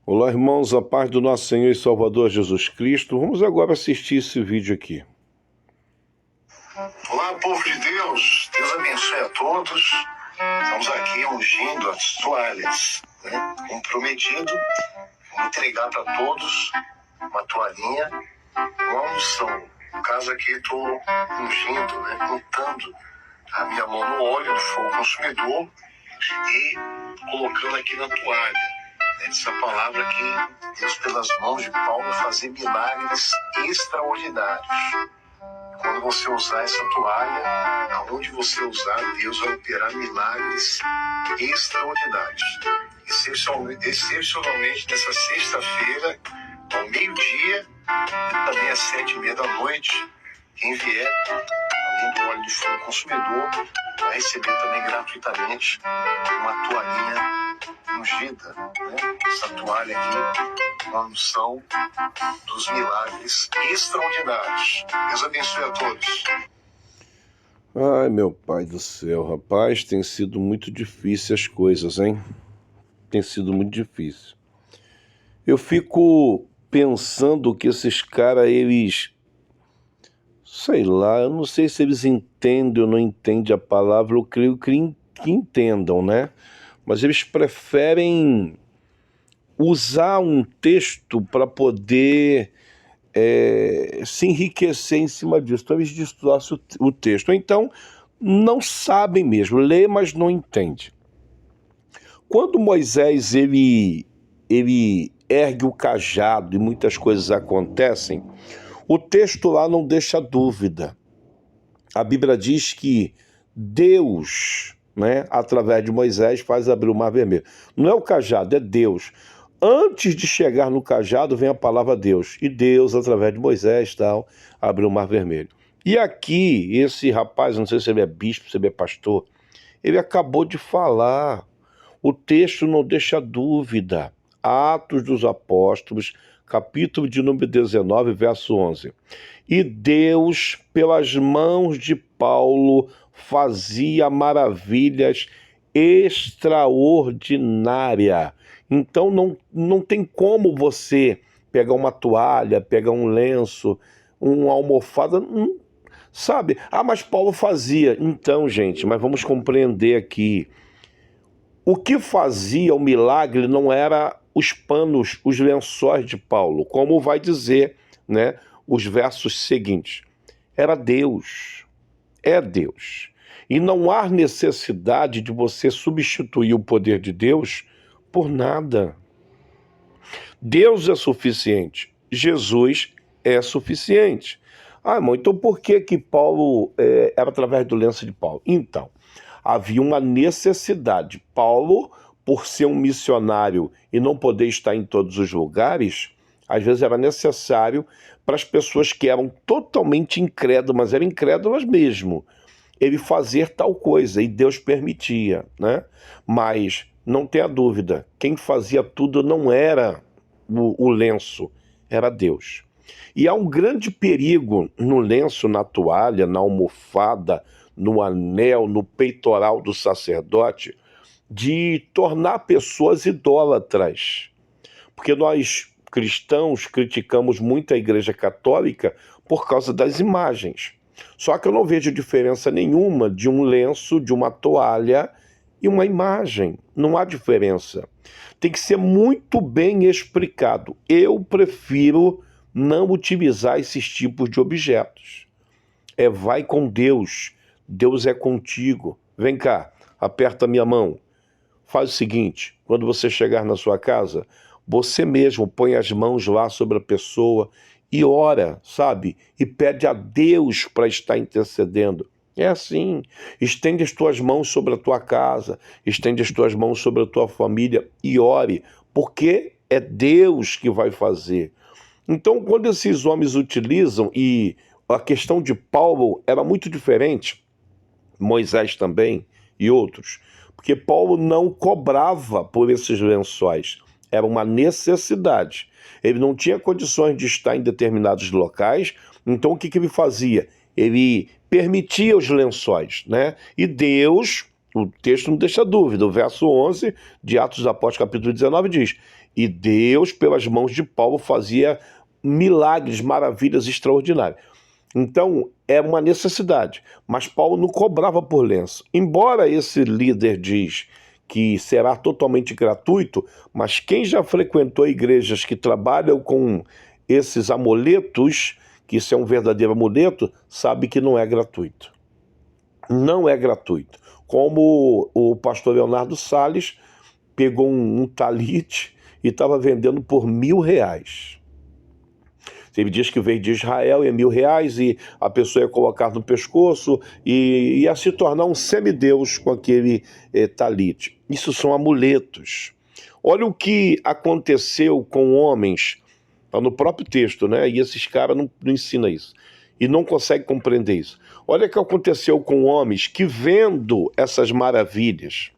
Olá, irmãos, a paz do nosso Senhor e Salvador Jesus Cristo. Vamos agora assistir esse vídeo aqui. Olá, povo de Deus. Deus abençoe a todos. Estamos aqui ungindo as toalhas, né? Como prometido, vou entregar para todos uma toalhinha, uma unção. No caso aqui, estou ungindo, né? Untando a minha mão no óleo do fogo consumidor e colocando aqui na toalha. Essa palavra que Deus, pelas mãos de Paulo, fazer milagres extraordinários. Quando você usar essa toalha, aonde você usar, Deus vai operar milagres extraordinários. Excepcionalmente nessa sexta-feira, ao meio-dia, e também às 7h30 da noite, quem vier, além do óleo de fogo consumidor, vai receber também gratuitamente uma toalhinha ungida, né? Essa toalha aqui, uma unção dos milagres extraordinários. Deus abençoe a todos. Ai, meu pai do céu, rapaz, tem sido muito difícil as coisas, hein? Tem sido muito difícil. Eu fico pensando que esses caras, sei lá, eu não sei se eles entendem ou não entendem a palavra, eu creio que entendam, né? Mas eles preferem usar um texto para poder se enriquecer em cima disso. Então eles distorcem o texto. Ou então não sabem mesmo, lê, mas não entende. Quando Moisés ele ergue o cajado e muitas coisas acontecem, o texto lá não deixa dúvida. A Bíblia diz que Deus, né, através de Moisés, faz abrir o mar vermelho. Não é o cajado, é Deus. Antes de chegar no cajado, vem a palavra Deus. E Deus, através de Moisés, tal, abriu o mar vermelho. E aqui, esse rapaz, não sei se ele é bispo, se ele é pastor, ele acabou de falar. O texto não deixa dúvida. Atos dos Apóstolos, capítulo de número 19, verso 11. E Deus, pelas mãos de Paulo, fazia maravilhas extraordinárias. Então não tem como você pegar uma toalha, pegar um lenço, uma almofada, sabe? Ah, mas Paulo fazia. Então, gente, mas vamos compreender aqui. O que fazia o milagre não era os panos, os lençóis de Paulo, como vai dizer, né, os versos seguintes. Era Deus, é Deus. E não há necessidade de você substituir o poder de Deus por nada. Deus é suficiente, Jesus é suficiente. Ah, irmão, então por que Paulo era através do lenço de Paulo? Então, havia uma necessidade. Paulo, por ser um missionário e não poder estar em todos os lugares, às vezes era necessário para as pessoas que eram totalmente incrédulas, mas eram incrédulas mesmo, ele fazer tal coisa, e Deus permitia, né? Mas não tenha dúvida, quem fazia tudo não era o lenço, era Deus. E há um grande perigo no lenço, na toalha, na almofada, no anel, no peitoral do sacerdote, de tornar pessoas idólatras. Porque nós, cristãos, criticamos muito a Igreja Católica por causa das imagens. Só que eu não vejo diferença nenhuma de um lenço, de uma toalha e uma imagem. Não há diferença. Tem que ser muito bem explicado. Eu prefiro não utilizar esses tipos de objetos. Vai com Deus. Deus é contigo. Vem cá, aperta minha mão. Faz o seguinte, quando você chegar na sua casa, você mesmo põe as mãos lá sobre a pessoa e ora, sabe? E pede a Deus para estar intercedendo. É assim, estende as tuas mãos sobre a tua casa, estende as tuas mãos sobre a tua família e ore, porque é Deus que vai fazer. Então, quando esses homens utilizam, e a questão de Paulo era muito diferente, Moisés também e outros, porque Paulo não cobrava por esses lençóis, era uma necessidade. Ele não tinha condições de estar em determinados locais, então o que ele fazia? Ele permitia os lençóis, né? E Deus, o texto não deixa dúvida. O verso 11 de Atos dos Apóstolos, capítulo 19, diz: e Deus, pelas mãos de Paulo, fazia milagres, maravilhas extraordinárias. Então, é uma necessidade. Mas Paulo não cobrava por lenço. Embora esse líder diz que será totalmente gratuito, mas quem já frequentou igrejas que trabalham com esses amuletos, que isso é um verdadeiro amuleto, sabe que não é gratuito. Não é gratuito. Como o pastor Leonardo Salles pegou um talite e estava vendendo por R$1.000. Ele diz que veio de Israel e é R$1.000 e a pessoa ia colocar no pescoço e ia se tornar um semideus com aquele talite. Isso são amuletos. Olha o que aconteceu com homens, está no próprio texto, né? E esses caras não ensinam isso. E não conseguem compreender isso. Olha o que aconteceu com homens que, vendo essas maravilhas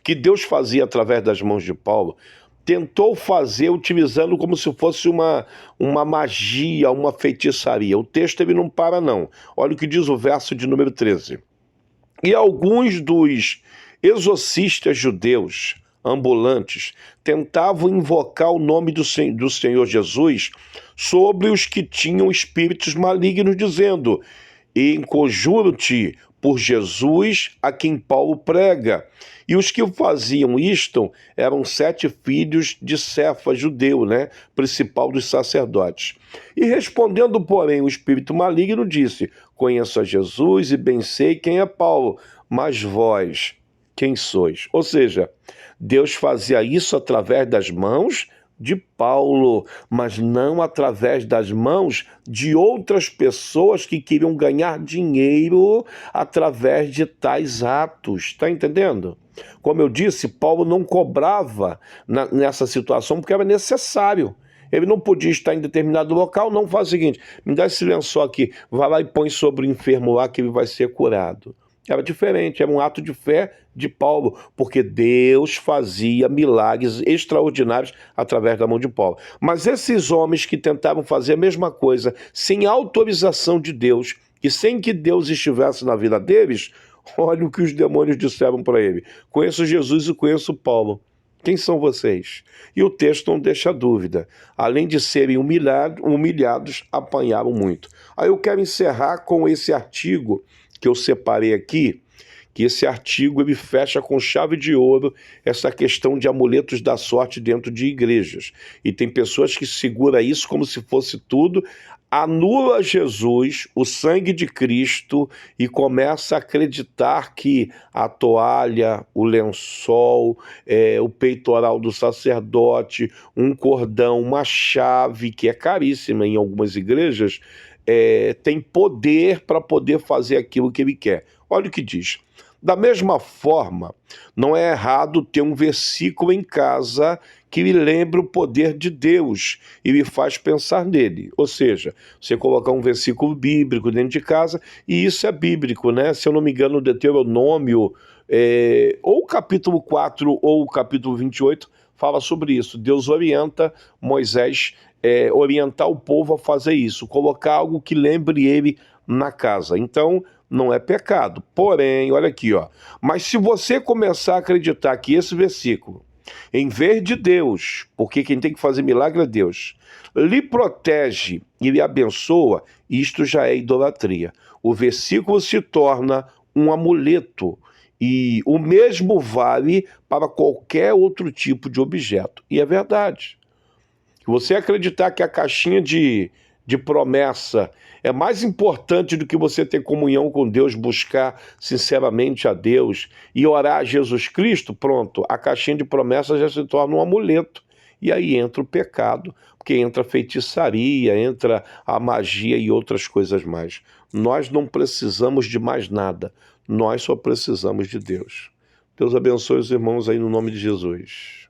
que Deus fazia através das mãos de Paulo, tentou fazer utilizando como se fosse uma magia, uma feitiçaria. O texto ele não para não. Olha o que diz o verso de número 13. E alguns dos exorcistas judeus ambulantes tentavam invocar o nome do Senhor Jesus sobre os que tinham espíritos malignos, dizendo: e conjuro-te por Jesus a quem Paulo prega. E os que faziam isto eram 7 filhos de Cefas, judeu, né? Principal dos sacerdotes. E respondendo, porém, o espírito maligno disse: conheço a Jesus e bem sei quem é Paulo, mas vós, quem sois? Ou seja, Deus fazia isso através das mãos de Paulo, mas não através das mãos de outras pessoas que queriam ganhar dinheiro através de tais atos. Está entendendo? Como eu disse, Paulo não cobrava nessa situação porque era necessário. Ele não podia estar em determinado local, não faz o seguinte: me dá esse lençol aqui, vai lá e põe sobre o enfermo lá que ele vai ser curado. Era diferente, era um ato de fé de Paulo, porque Deus fazia milagres extraordinários através da mão de Paulo. Mas esses homens que tentavam fazer a mesma coisa sem autorização de Deus e sem que Deus estivesse na vida deles, olha o que os demônios disseram para ele: conheço Jesus e conheço Paulo. Quem são vocês? E o texto não deixa dúvida. Além de serem humilhados, apanharam muito. Aí eu quero encerrar com esse artigo que eu separei aqui, que esse artigo ele fecha com chave de ouro essa questão de amuletos da sorte dentro de igrejas. E tem pessoas que seguram isso como se fosse tudo, anula Jesus, o sangue de Cristo, e começa a acreditar que a toalha, o lençol, o peitoral do sacerdote, um cordão, uma chave, que é caríssima em algumas igrejas, tem poder para poder fazer aquilo que ele quer. Olha o que diz: da mesma forma, não é errado ter um versículo em casa que lhe lembre o poder de Deus e lhe faz pensar nele. Ou seja, você colocar um versículo bíblico dentro de casa, e isso é bíblico, né? Se eu não me engano, Deuteronômio, ou o capítulo 4 ou o capítulo 28, fala sobre isso. Deus orienta Moisés, orientar o povo a fazer isso, colocar algo que lembre ele na casa. Então, não é pecado. Porém, olha aqui, ó. Mas se você começar a acreditar que esse versículo, em vez de Deus, porque quem tem que fazer milagre é Deus, lhe protege e lhe abençoa, isto já é idolatria. O versículo se torna um amuleto, e o mesmo vale para qualquer outro tipo de objeto. E é verdade. Você acreditar que a caixinha de promessa é mais importante do que você ter comunhão com Deus, buscar sinceramente a Deus e orar a Jesus Cristo, pronto, a caixinha de promessa já se torna um amuleto. E aí entra o pecado, porque entra a feitiçaria, entra a magia e outras coisas mais. Nós não precisamos de mais nada, nós só precisamos de Deus. Deus abençoe os irmãos aí no nome de Jesus.